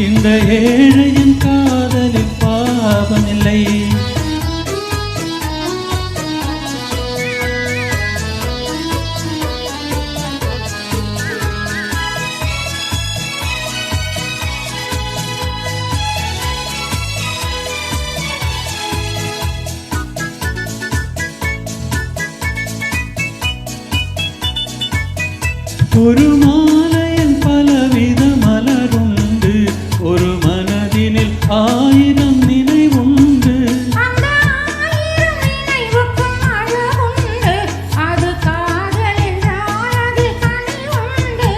இந்த ஏழையின் காதலில் பாவமில்லை. ஒரு மாலையில் பலவித மலருண்டு, ஒரு மனதினில் 1000 நினைவுண்டு. அந்த 1000 நினைவுக்கும் அழகுண்டு, அது காதல் என்றால் அதில் கனிவுண்டு.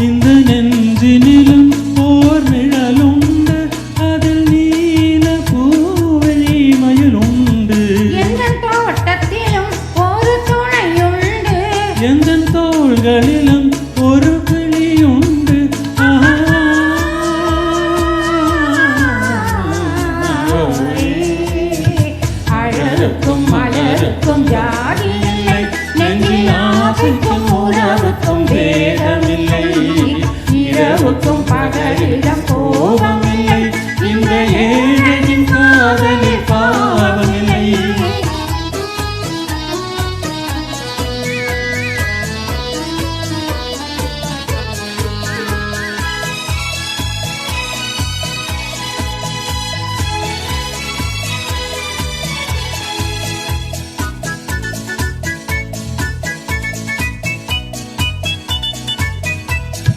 இந்த நெஞ்சினிலும் ஓர் நிழலுண்டு, அதில் நீல பூவெளி மயிலுண்டு. எந்தன் தோட்டத்திலும் ஒரு துணையுண்டு, எந்தன் தோள்களிலும் ஒரு கிளியுண்டு. அழகுக்கும் மலருக்கும் ஜாதி இல்லை, நெஞ்சில் ஆசைக்கும் உறவுக்கும் பேதமில்லை. இரவுக்கும் பகலிடம் கோபமில்லை, இந்த ஏழையின் காதலில் பாவமில்லை.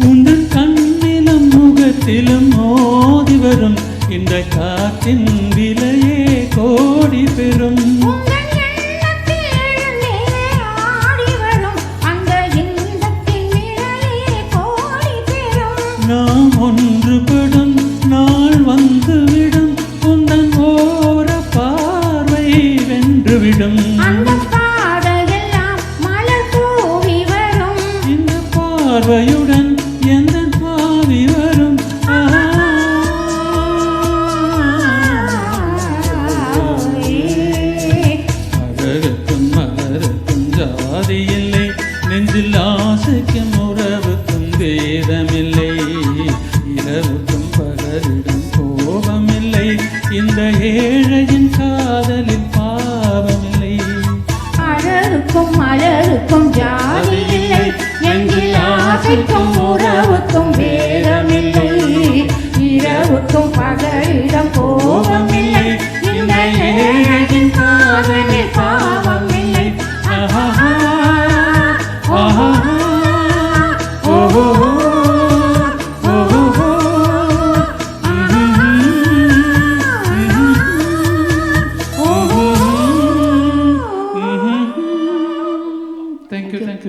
உந்தன் கண்ணிலும் முகத்திலும் மோதி வரும் இந்த காற்றின் விலையே கோடி பெறும். உந்தன் எண்ணத்தில் எழுந்தே ஆடி வரும் அந்த இன்பத்தின் நிழலே கோடி பெறும். நாம் ஒன்றுபடும் நாள் வந்துவிடும், உந்தன் ஓர பார்வை வென்றுவிடும். அந்த பாதையெல்லாம் மலர் தூவி வரும், இந்த பார்வையுடன் எந்த பாவி வரும். அழகுக்கும் மலருக்கும் ஜாதி இல்லை, நெஞ்சில் ஆசைக்கும் உறவுக்கும் வேதமில்லை. இரவுக்கும் பகலிடம் கோபமில்லை, இந்த ஏழையின் காதலில் பாவமில்லை. அழகுக்கும் மலருக்கும் ஜாதி இல்லை, நெஞ்சில் ஆசைக்கும் உறவுக்கும் வேதமில்லை. இரவுக்கும் பகலிடம் கோபமில்லை, இந்த ஏழையின் காதலில் பாவமில்லை. ஆஹா ஆஹா ஓஹோ